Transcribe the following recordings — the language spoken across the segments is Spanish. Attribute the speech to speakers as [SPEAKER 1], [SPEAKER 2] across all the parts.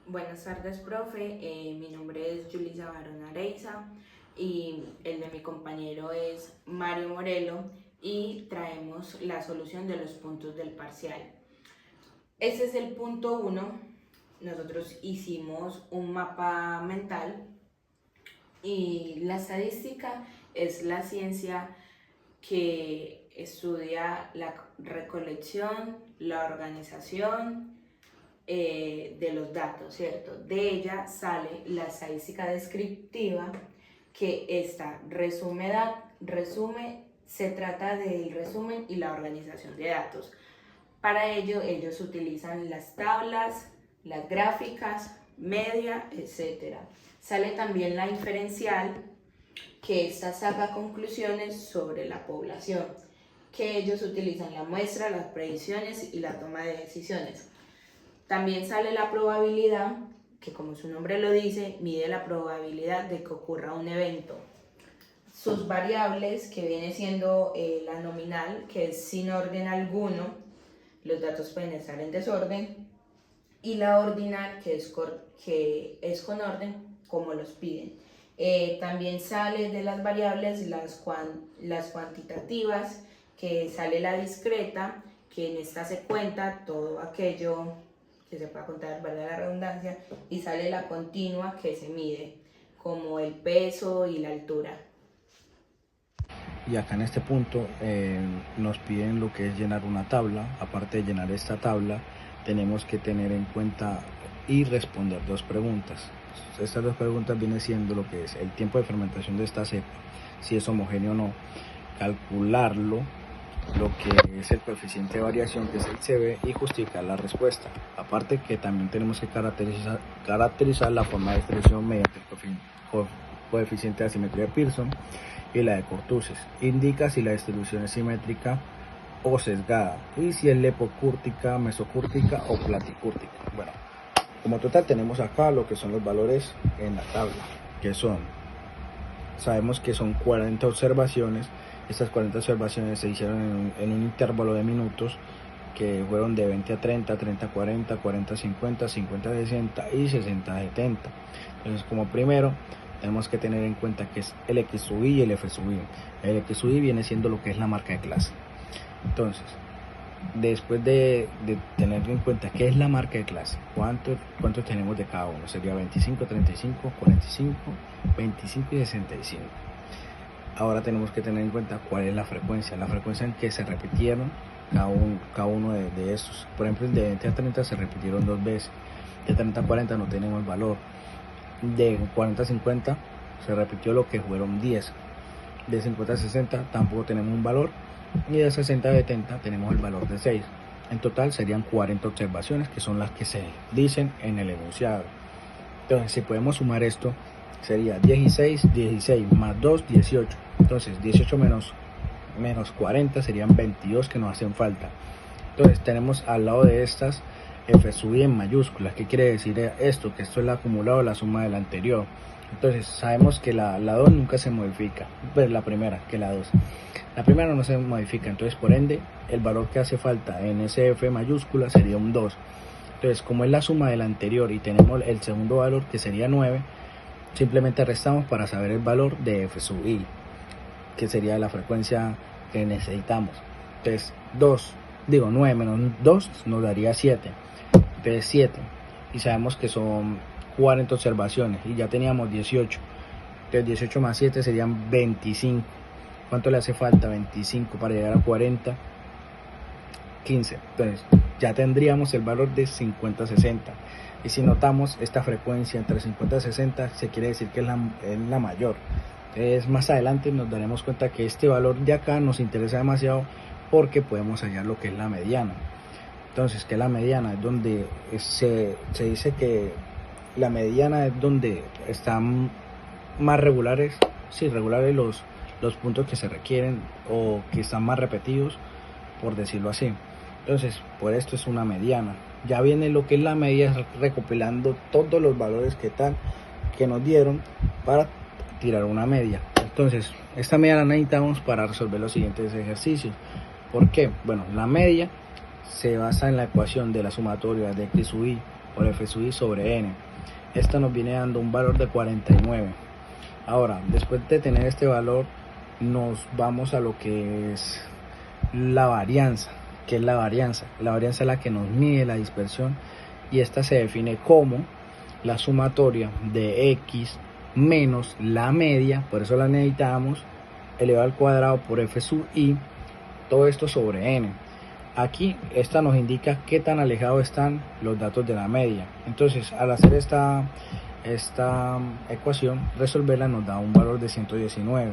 [SPEAKER 1] Buenas tardes, profe. Mi nombre es Julisa Barón Areiza y el de mi compañero es Mario Morelo y traemos la solución de los puntos del parcial. Este es el punto 1. Nosotros hicimos un mapa mental y la estadística es la ciencia que estudia la recolección, la organización de los datos, ¿cierto? De ella sale la estadística descriptiva, que esta se trata del resumen y la organización de datos. Para ello, ellos utilizan las tablas, las gráficas, media, etc. Sale también la inferencial, que esta saca conclusiones sobre la población, que ellos utilizan la muestra, las predicciones y la toma de decisiones. También sale la probabilidad, que como su nombre lo dice, mide la probabilidad de que ocurra un evento. Sus variables, que viene siendo la nominal, que es sin orden alguno, los datos pueden estar en desorden, y la ordinal, que es con orden, como los piden. También sale de las variables las cuantitativas, que sale la discreta, que en esta se cuenta todo aquello que se pueda contar, valga la redundancia, y sale la continua, que se mide, como el peso y la altura.
[SPEAKER 2] Y acá en este punto nos piden lo que es llenar una tabla. Aparte de llenar esta tabla, tenemos que tener en cuenta y responder dos preguntas. Estas dos preguntas vienen siendo lo que es el tiempo de fermentación de esta cepa, si es homogéneo o no, calcularlo, lo que es el coeficiente de variación, que es el CB, y justificar la respuesta. Aparte que también tenemos que caracterizar la forma de expresión mediante el coeficiente de asimetría de Pearson y la de Cortúzes. Indica si la distribución es simétrica o sesgada y si es lepocúrtica, mesocúrtica o platicúrtica. Bueno, como total tenemos acá lo que son los valores en la tabla, que sabemos que son 40 observaciones. Estas 40 observaciones se hicieron en un intervalo de minutos, que fueron de 20 a 30, 30 a 40, 40 a 50, 50 a 60 y 60 a 70. Entonces, como primero, tenemos que tener en cuenta que es el X sub I y el F sub I. El X sub I viene siendo lo que es la marca de clase. Entonces, después de tener en cuenta qué es la marca de clase, cuánto tenemos de cada uno, sería 25, 35, 45, 25 y 65. Ahora tenemos que tener en cuenta cuál es la frecuencia en que se repitieron cada uno de estos. Por ejemplo, el de 20 a 30 se repitieron 2 veces, de 30 a 40 no tenemos valor, de 40 a 50 se repitió lo que fueron 10, de 50 a 60 tampoco tenemos un valor, y de 60 a 70 tenemos el valor de 6. En total serían 40 observaciones, que son las que se dicen en el enunciado. Entonces, si podemos sumar esto, sería 16, 16 más 2, 18. Entonces 18 menos 40 serían 22 que nos hacen falta. Entonces tenemos al lado de estas F sub I en mayúsculas. ¿Qué quiere decir esto? Que esto es el acumulado de la suma de la anterior. Entonces sabemos que la 2 nunca se modifica, pues la primera, que la 2. La primera no se modifica, entonces por ende el valor que hace falta en ese F mayúscula sería un 2. Entonces, como es la suma de la anterior y tenemos el segundo valor que sería 9, simplemente restamos para saber el valor de F sub I, que sería la frecuencia que necesitamos. Entonces 9 menos 2 nos daría 7. Entonces 7, y sabemos que son 40 observaciones y ya teníamos 18. Entonces 18 más 7 serían 25. ¿Cuánto le hace falta? 25 para llegar a 40. 15. Entonces ya tendríamos el valor de 50-60. Y si notamos esta frecuencia entre 50 y 60, se quiere decir que es la mayor. Entonces más adelante nos daremos cuenta que este valor de acá nos interesa demasiado, porque podemos hallar lo que es la mediana. Entonces, que la mediana es donde se dice que la mediana es donde están más regulares, los puntos que se requieren o que están más repetidos, por decirlo así. Entonces, por esto es una mediana. Ya viene lo que es la media, recopilando todos los valores que nos dieron para tirar una media. Entonces, esta media la necesitamos para resolver los siguientes ejercicios. ¿Por qué? Bueno, la media se basa en la ecuación de la sumatoria de X sub I por F sub I sobre N. Esto nos viene dando un valor de 49. Ahora, después de tener este valor, nos vamos a lo que es la varianza. ¿Qué es la varianza? La varianza es la que nos mide la dispersión, y esta se define como la sumatoria de X menos la media, por eso la necesitamos, elevado al cuadrado por F sub I, todo esto sobre N. Aquí esta nos indica qué tan alejados están los datos de la media. Entonces, al hacer esta ecuación, resolverla nos da un valor de 119.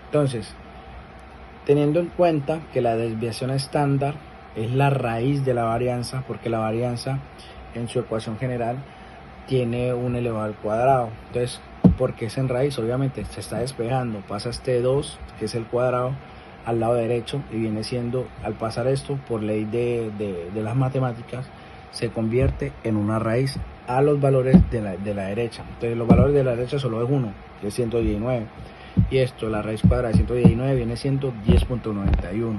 [SPEAKER 2] Entonces, teniendo en cuenta que la desviación estándar es la raíz de la varianza, porque la varianza en su ecuación general tiene un elevado al cuadrado. Entonces, porque es en raíz, obviamente se está despejando, pasa este 2, que es el cuadrado, al lado derecho, y viene siendo, al pasar esto por ley de las matemáticas, se convierte en una raíz a los valores de la derecha. Entonces los valores de la derecha solo es 1, que es 119, y esto, la raíz cuadrada de 119 viene siendo 10.91.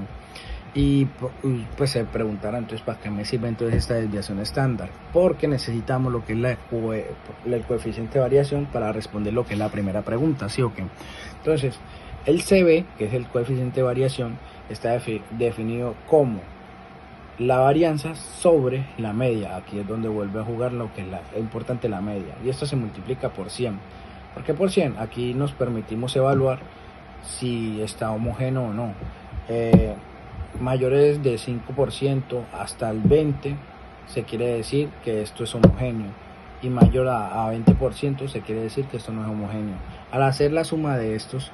[SPEAKER 2] Y pues se preguntarán, entonces, ¿para qué me sirve entonces esta desviación estándar? Porque necesitamos lo que es el coeficiente de variación para responder lo que es la primera pregunta, ¿sí o qué? Entonces, el CB, que es el coeficiente de variación, está definido como la varianza sobre la media. Aquí es donde vuelve a jugar lo que es importante, la media, y esto se multiplica por 100. ¿Por qué por 100? Aquí nos permitimos evaluar si está homogéneo o no. Mayores de 5% hasta el 20% se quiere decir que esto es homogéneo, y mayor a 20% se quiere decir que esto no es homogéneo. Al hacer la suma de estos,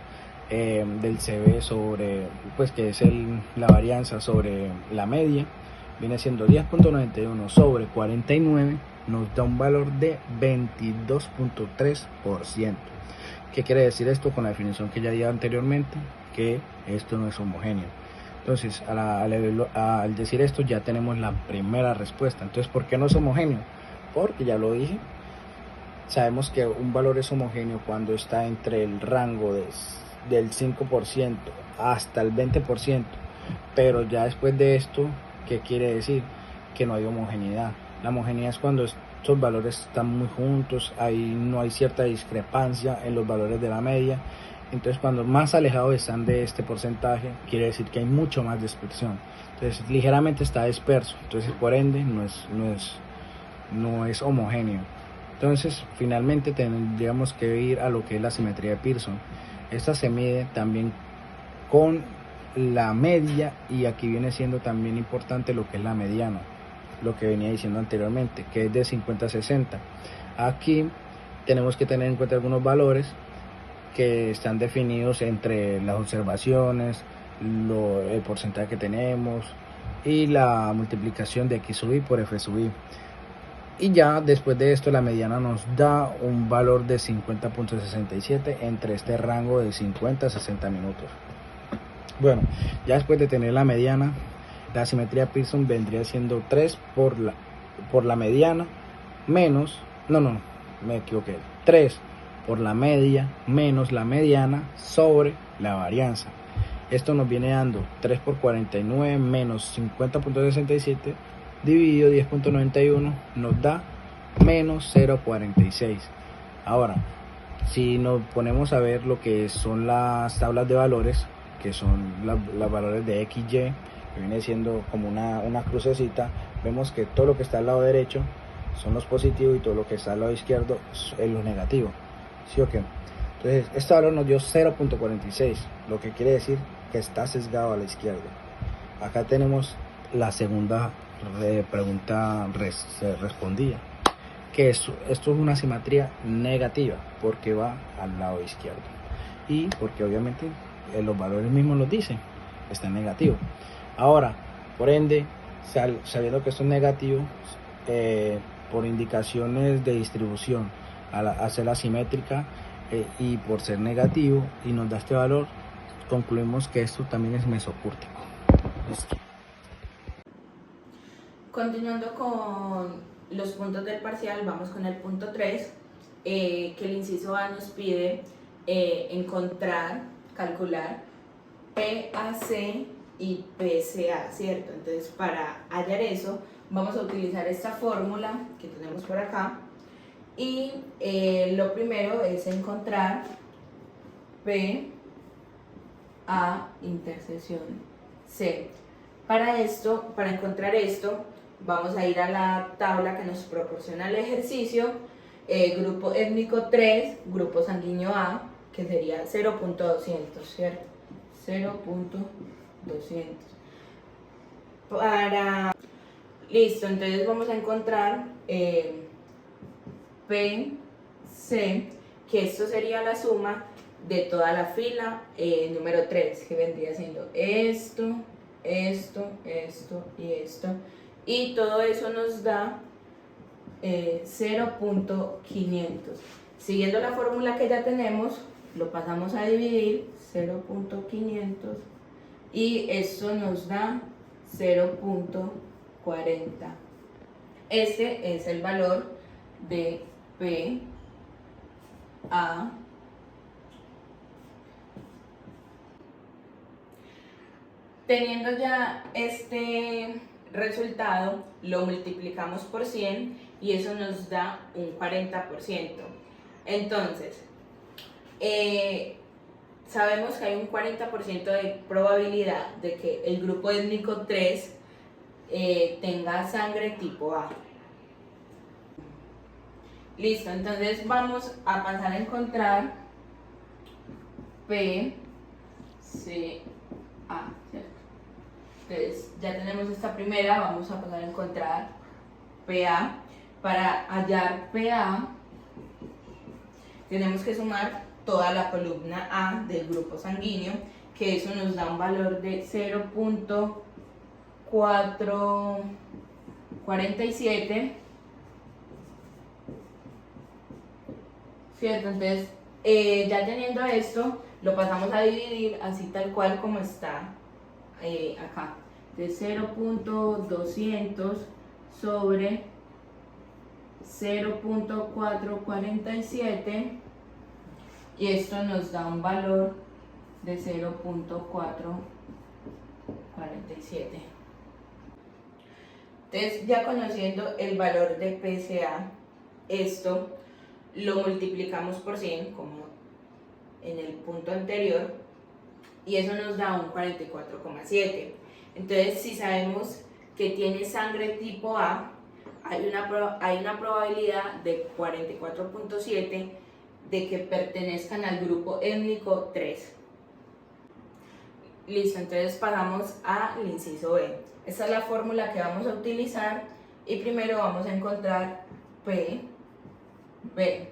[SPEAKER 2] del CB sobre, pues que es la varianza sobre la media, viene siendo 10.91 sobre 49, nos da un valor de 22.3%. ¿Qué quiere decir esto? Con la definición que ya di anteriormente, que esto no es homogéneo. Entonces, al decir esto, ya tenemos la primera respuesta. Entonces, ¿por qué no es homogéneo? Porque ya lo dije, sabemos que un valor es homogéneo cuando está entre el rango del 5% hasta el 20%, pero ya después de esto, ¿qué quiere decir? Que no hay homogeneidad. La homogeneidad es cuando estos valores están muy juntos, no hay cierta discrepancia en los valores de la media. Entonces, cuando más alejados están de este porcentaje, quiere decir que hay mucho más dispersión. Entonces, ligeramente está disperso. Entonces, por ende, no es homogéneo. Entonces, finalmente tendríamos que ir a lo que es la simetría de Pearson. Esta se mide también con la media, y aquí viene siendo también importante lo que es la mediana, lo que venía diciendo anteriormente, que es de 50 a 60. Aquí tenemos que tener en cuenta algunos valores que están definidos entre las observaciones, el porcentaje que tenemos y la multiplicación de X sub I por F sub I. Y ya después de esto, la mediana nos da un valor de 50.67 entre este rango de 50 a 60 minutos. Bueno, ya después de tener la mediana, la simetría Pearson vendría siendo 3 por la mediana menos, me equivoqué, 3 por la media menos la mediana sobre la varianza. Esto nos viene dando 3 por 49 menos 50.67 dividido 10.91, nos da menos 0.46. Ahora, si nos ponemos a ver lo que son las tablas de valores, que son los valores de XY, que viene siendo como una crucecita, vemos que todo lo que está al lado derecho son los positivos y todo lo que está al lado izquierdo es los negativos, ¿sí o qué? Entonces, este valor nos dio 0.46, lo que quiere decir que está sesgado a la izquierda. Acá tenemos la segunda pregunta respondida, que esto es una simetría negativa porque va al lado izquierdo, y porque obviamente los valores mismos los dicen, está en negativo. Ahora, por ende, sabiendo que esto es negativo, por indicaciones de distribución, al hacer la simétrica, y por ser negativo y nos da este valor, concluimos que esto también es mesocúrtico. Listo.
[SPEAKER 1] Continuando con los puntos del parcial, vamos con el punto 3, que el inciso A nos pide calcular PAC y PCA, ¿cierto? Entonces, para hallar eso, vamos a utilizar esta fórmula que tenemos por acá y lo primero es encontrar P A intersección C. Para encontrar esto, vamos a ir a la tabla que nos proporciona el ejercicio, grupo étnico 3, grupo sanguíneo A, que sería 0.200, ¿cierto? 0.200. Listo, entonces vamos a encontrar PC, que esto sería la suma de toda la fila número 3, que vendría siendo esto, esto y esto. Y todo eso nos da 0.500. Siguiendo la fórmula que ya tenemos, lo pasamos a dividir, 0.500, y esto nos da 0.40. Este es el valor de P A. Teniendo ya este resultado, lo multiplicamos por 100 y eso nos da un 40%. Entonces, sabemos que hay un 40% de probabilidad de que el grupo étnico 3 tenga sangre tipo A. Listo, entonces vamos a pasar a encontrar PCA, ¿cierto? Entonces ya tenemos esta primera, vamos a pasar a encontrar PA. Para hallar PA tenemos que sumar toda la columna A del grupo sanguíneo, que eso nos da un valor de 0.447, ¿cierto? Entonces ya teniendo esto, lo pasamos a dividir así tal cual como está acá, de 0.200 sobre 0.447, y esto nos da un valor de 0.447. Entonces, ya conociendo el valor de PCA, esto lo multiplicamos por 100 como en el punto anterior y eso nos da un 44,7. Entonces, si sabemos que tiene sangre tipo A, hay una probabilidad de 44,7 de que pertenezcan al grupo étnico 3. Listo, entonces pasamos al inciso B. Esta es la fórmula que vamos a utilizar y primero vamos a encontrar PB,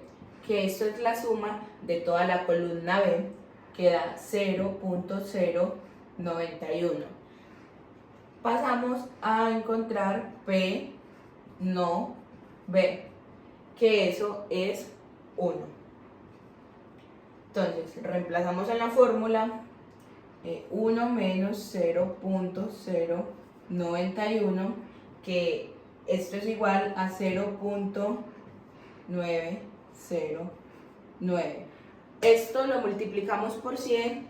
[SPEAKER 1] que esto es la suma de toda la columna B, que da 0.091. Pasamos a encontrar P no B, que eso es 1. Entonces, reemplazamos en la fórmula 1 menos 0.091, que esto es igual a 0.909. Esto lo multiplicamos por 100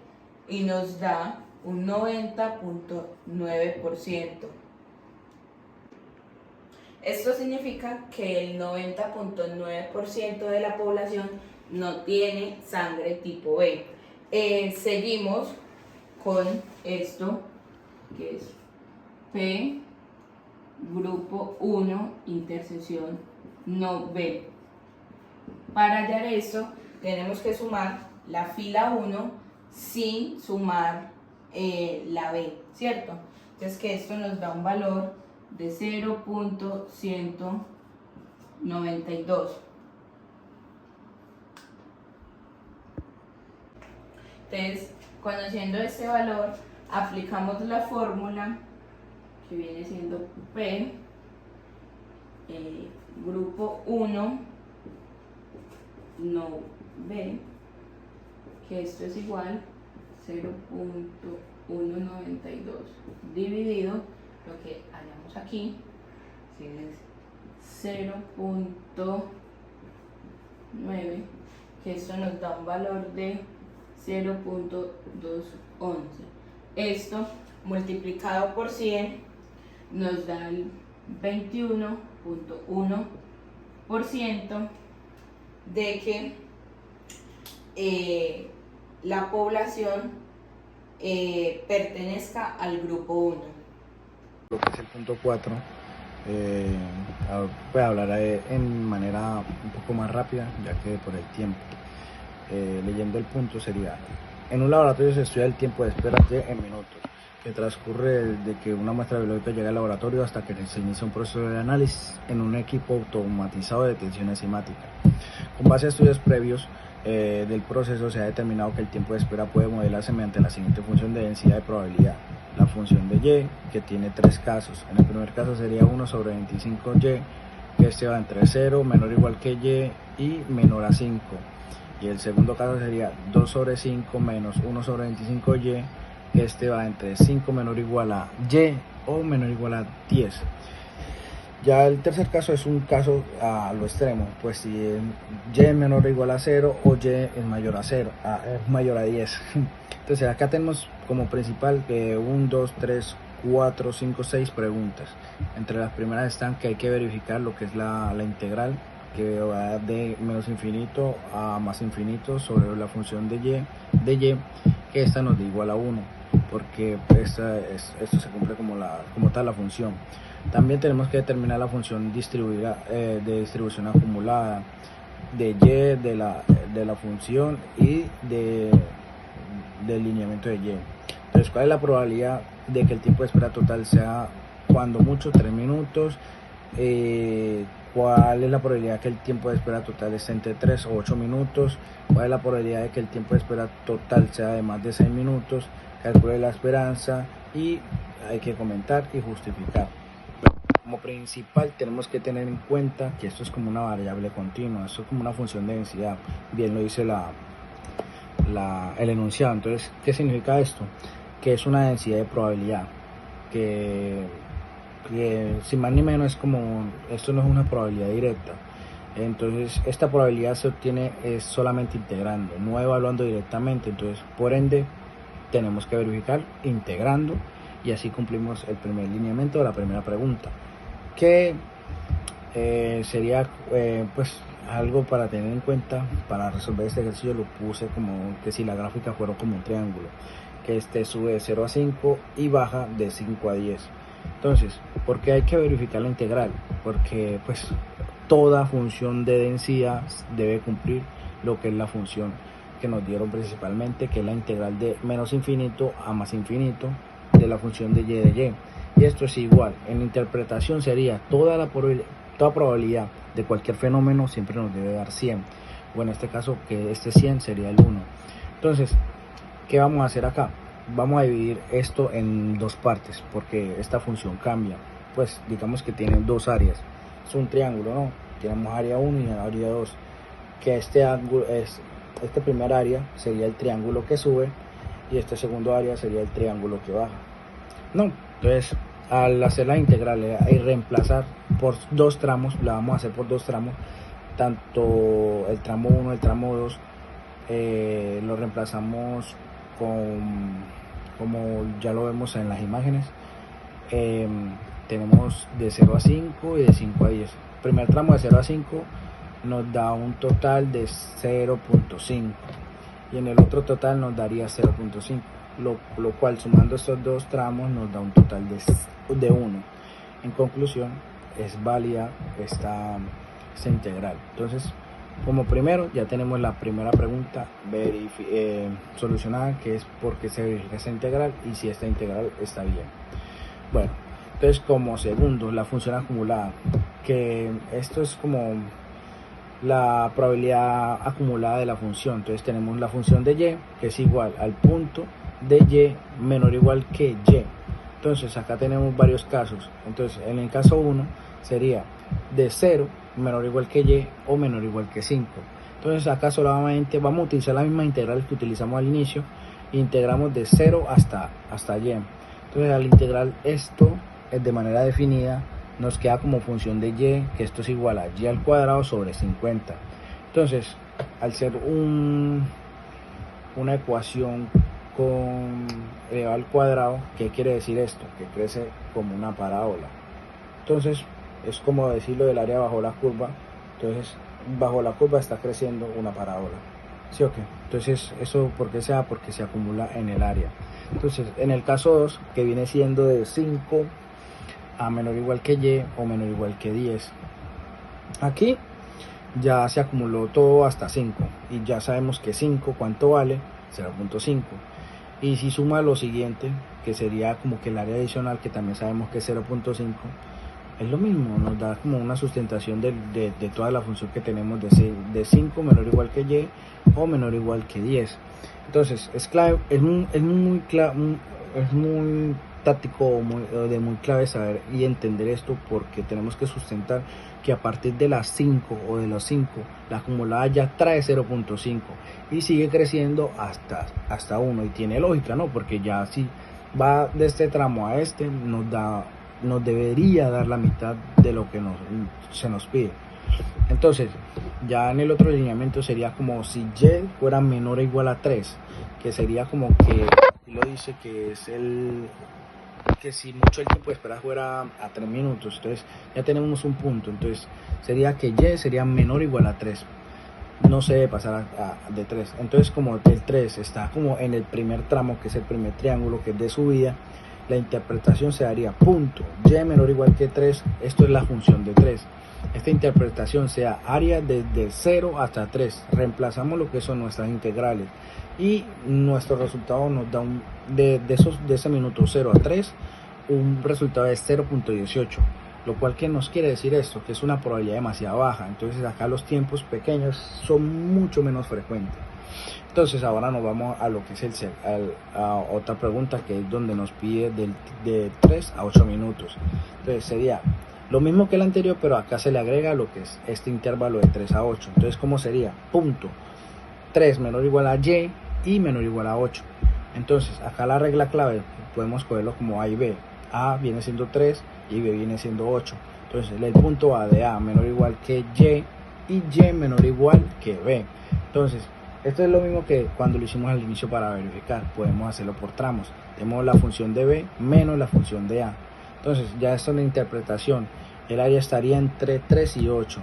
[SPEAKER 1] y nos da un 90.9%. Esto significa que el 90.9% de la población no tiene sangre tipo B. Seguimos con esto, que es P, grupo 1, intersección no B. Para hallar esto, tenemos que sumar la fila 1 sin sumar la B, ¿cierto? Entonces, que esto nos da un valor de 0.192. Entonces, conociendo este valor, aplicamos la fórmula que viene siendo P, grupo 1, no B, que esto es igual 0.192 dividido lo que hallamos aquí, es 0.9, que esto nos da un valor de 0.211. Esto multiplicado por 100 nos da el 21.1% de que la población pertenezca al grupo 1.
[SPEAKER 2] Lo que es el punto 4, voy a hablar en manera un poco más rápida, ya que por el tiempo. Leyendo el punto sería: en un laboratorio se estudia el tiempo de espera en minutos, que transcurre desde que una muestra biológica llega al laboratorio hasta que se inicia un proceso de análisis en un equipo automatizado de detección enzimática. Con base a estudios previos del proceso, se ha determinado que el tiempo de espera puede modelarse mediante la siguiente función de densidad de probabilidad: la función de Y, que tiene tres casos. En el primer caso sería 1 sobre 25Y, que este va entre 0, menor o igual que Y menor a 5. Y el segundo caso sería 2 sobre 5 menos 1 sobre 25Y, que este va entre 5 menor o igual a Y o menor o igual a 10. Ya el tercer caso es un caso a lo extremo, pues si Y es menor o igual a 0 o Y es mayor a 0, es mayor a 10. Entonces acá tenemos como principal 1, 2, 3, 4, 5, 6 preguntas. Entre las primeras están que hay que verificar lo que es la integral, que va de menos infinito a más infinito sobre la función de Y, que esta nos da igual a 1, porque esto se cumple como tal la función. También tenemos que determinar la función distribuida, de distribución acumulada de Y, de la función y del lineamiento de Y. Entonces, ¿cuál es la probabilidad de que el tiempo de espera total sea cuando mucho 3 minutos? ¿Cuál es la probabilidad de que el tiempo de espera total esté entre 3 o 8 minutos? ¿Cuál es la probabilidad de que el tiempo de espera total sea de más de 6 minutos? Calcule la esperanza y hay que comentar y justificar. Como principal tenemos que tener en cuenta que esto es como una variable continua, esto es como una función de densidad, bien lo dice el enunciado. Entonces, ¿qué significa esto? Que es una densidad de probabilidad, que sin más ni menos es como, esto no es una probabilidad directa. Entonces esta probabilidad se obtiene solamente integrando, no evaluando directamente. Entonces, por ende, tenemos que verificar integrando, y así cumplimos el primer lineamiento de la primera pregunta, que sería pues algo para tener en cuenta para resolver este ejercicio. Lo puse como que si la gráfica fuera como un triángulo, que este sube de 0 a 5 y baja de 5 a 10. Entonces, ¿por qué hay que verificar la integral? Porque pues toda función de densidad debe cumplir lo que es la función que nos dieron principalmente, que es la integral de menos infinito a más infinito de la función de y de y. Y esto es igual, en interpretación sería toda probabilidad de cualquier fenómeno siempre nos debe dar 100, o en este caso que este 100 sería el 1. Entonces, ¿qué vamos a hacer acá? Vamos a dividir esto en dos partes, porque esta función cambia. Pues digamos que tiene dos áreas, es un triángulo, ¿no? Tenemos área 1 y área 2, que este primer área sería el triángulo que sube y este segundo área sería el triángulo que baja. No, entonces al hacer la integral y reemplazar por dos tramos, la vamos a hacer por dos tramos, tanto el tramo 1 y el tramo 2 lo reemplazamos como ya lo vemos en las imágenes. Tenemos de 0 a 5 y de 5 a 10. El primer tramo de 0 a 5 nos da un total de 0.5 y en el otro total nos daría 0.5, lo cual sumando estos dos tramos nos da un total de 1. En conclusión, es válida esta integral. Entonces, como primero ya tenemos la primera pregunta solucionada, que es por qué se verifica esta integral y si esta integral está bien. Bueno, entonces como segundo, la función acumulada, que esto es como la probabilidad acumulada de la función. Entonces tenemos la función de y, que es igual al punto de y menor o igual que y. Entonces acá tenemos varios casos. Entonces en el caso 1 sería de 0 menor o igual que y o menor o igual que 5. Entonces acá solamente vamos a utilizar la misma integral que utilizamos al inicio, integramos de 0 hasta y. Entonces al integrar esto de manera definida, nos queda como función de y, que esto es igual a y al cuadrado sobre 50. Entonces, al ser una ecuación con elevado al cuadrado, ¿qué quiere decir esto? Que crece como una parábola. Entonces es como decirlo del área bajo la curva. Entonces bajo la curva está creciendo una parábola, ¿sí o qué? Entonces eso porque se acumula en el área. Entonces en el caso 2, que viene siendo de 5 a menor o igual que y o menor o igual que 10, aquí ya se acumuló todo hasta 5 y ya sabemos que 5 cuánto vale, 0.5. Y si suma lo siguiente, que sería como que el área adicional, que también sabemos que es 0.5, es lo mismo, nos da como una sustentación de toda la función que tenemos de 5 menor o igual que y o menor o igual que 10. Entonces es clave, es muy táctico, de muy clave saber y entender esto, porque tenemos que sustentar que a partir de las 5 o de los 5 la acumulada ya trae 0.5 y sigue creciendo hasta 1, y tiene lógica, ¿no? Porque ya si va de este tramo a este nos debería dar la mitad de lo que se nos pide. Entonces ya en el otro lineamiento sería como si y fuera menor o igual a 3, que sería como que lo dice que es que si mucho el tiempo de espera fuera a 3 minutos, entonces ya tenemos un punto. Entonces sería que y sería menor o igual a 3, no se debe pasar de 3. Entonces como el 3 está como en el primer tramo, que es el primer triángulo, que es de subida, la interpretación se daría punto y menor o igual que 3, esto es la función de 3. Esta interpretación sea área desde 0 hasta 3, reemplazamos lo que son nuestras integrales y nuestro resultado nos da de ese minuto 0 a 3 un resultado de 0.18, lo cual que nos quiere decir esto, que es una probabilidad demasiado baja. Entonces acá los tiempos pequeños son mucho menos frecuentes. Entonces ahora nos vamos a lo que es a otra pregunta, que es donde nos pide de 3 a 8 minutos. Entonces sería lo mismo que el anterior, pero acá se le agrega lo que es este intervalo de 3 a 8. Entonces, ¿cómo sería? Punto 3 menor o igual a y menor o igual a 8. Entonces acá la regla clave podemos cogerlo como A y B. A viene siendo 3 y B viene siendo 8. Entonces el punto A de A menor o igual que y y menor o igual que B. Entonces esto es lo mismo que cuando lo hicimos al inicio para verificar. Podemos hacerlo por tramos. Tenemos la función de B menos la función de A. Entonces ya esto es la interpretación. El área estaría entre 3 y 8,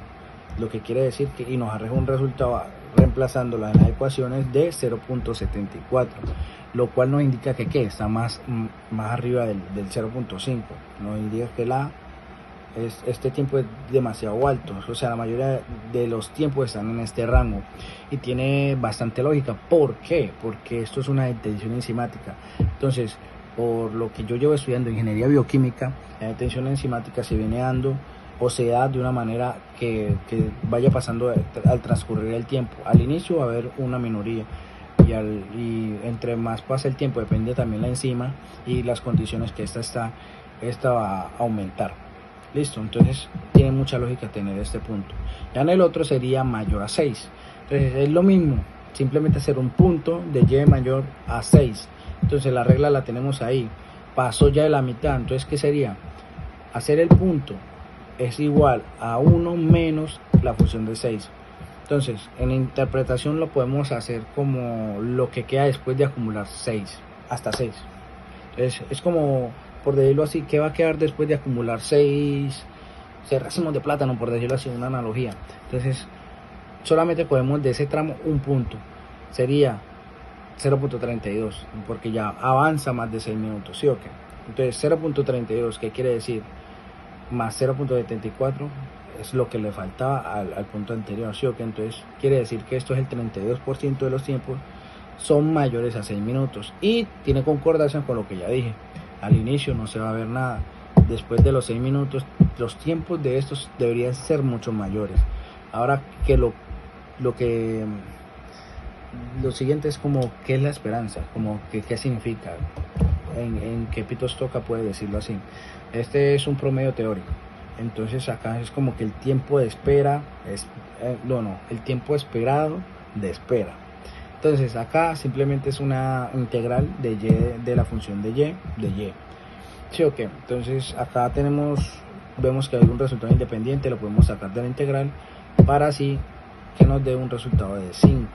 [SPEAKER 2] lo que quiere decir que y nos arroja un resultado reemplazándola en las ecuaciones de 0.74, lo cual nos indica que está más arriba del 0.5. Nos indica que este tiempo es demasiado alto, o sea, la mayoría de los tiempos están en este rango y tiene bastante lógica. ¿Por qué? Porque esto es una detención enzimática. Entonces, por lo que yo llevo estudiando ingeniería bioquímica, la detención enzimática se viene dando o se da de una manera que vaya pasando al transcurrir el tiempo. Al inicio va a haber una minoría y entre más pasa el tiempo, depende también la enzima y las condiciones que esta va a aumentar. Listo, entonces tiene mucha lógica tener este punto. Ya en el otro sería mayor a 6. Entonces es lo mismo, simplemente hacer un punto de y mayor a 6. Entonces la regla la tenemos ahí, pasó ya de la mitad. Entonces ¿qué sería? Hacer el punto es igual a 1 menos la función de 6. Entonces en la interpretación lo podemos hacer como lo que queda después de acumular 6, hasta 6. Entonces es como, por decirlo así, ¿qué va a quedar después de acumular 6 racimos de plátano, por decirlo así, una analogía? Entonces solamente podemos de ese tramo un punto, sería 0.32, porque ya avanza más de 6 minutos, ¿sí o qué? Entonces 0.32, ¿qué quiere decir? Más 0.74 es lo que le faltaba al punto anterior, ¿sí o qué? Entonces quiere decir que esto es el 32% de los tiempos son mayores a 6 minutos y tiene concordancia con lo que ya dije. Al inicio no se va a ver nada, después de los 6 minutos los tiempos de estos deberían ser mucho mayores. Ahora que lo siguiente es como qué es la esperanza, como que qué significa, en qué pitos toca, puede decirlo así. Este es un promedio teórico. Entonces acá es como que el tiempo de espera es el tiempo esperado de espera. Entonces acá simplemente es una integral de y, de la función de y. ¿Sí o qué? Entonces acá vemos que hay un resultado independiente, lo podemos sacar de la integral para así que nos dé un resultado de 5.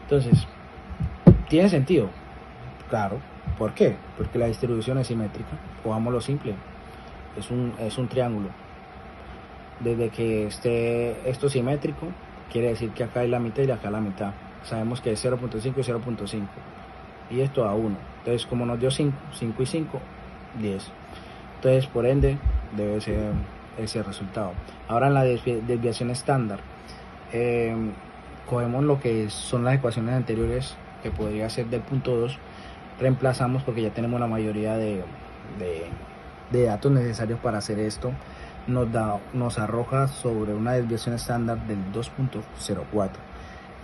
[SPEAKER 2] Entonces, ¿tiene sentido? Claro. ¿Por qué? Porque la distribución es simétrica. Pongámoslo simple. es un triángulo. Desde que esté esto simétrico, quiere decir que acá hay la mitad y acá la mitad. Sabemos que es 0.5 y 0.5. Y esto da 1. Entonces, como nos dio 5, 5 y 5, 10. Entonces, por ende, debe ser ese resultado. Ahora en la desviación estándar, cogemos lo que son las ecuaciones anteriores, que podría ser del punto 2, reemplazamos porque ya tenemos la mayoría de datos necesarios para hacer esto. Nos arroja sobre una desviación estándar del 2.04.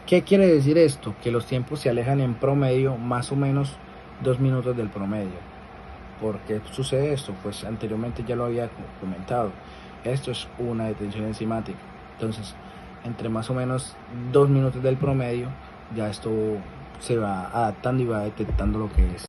[SPEAKER 2] ¿Qué quiere decir esto? Que los tiempos se alejan en promedio más o menos 2 minutos del promedio. ¿Por qué sucede esto? Pues anteriormente ya lo había comentado. Esto es una detención enzimática. Entonces, entre más o menos 2 minutos del promedio, ya esto se va adaptando y va detectando lo que es.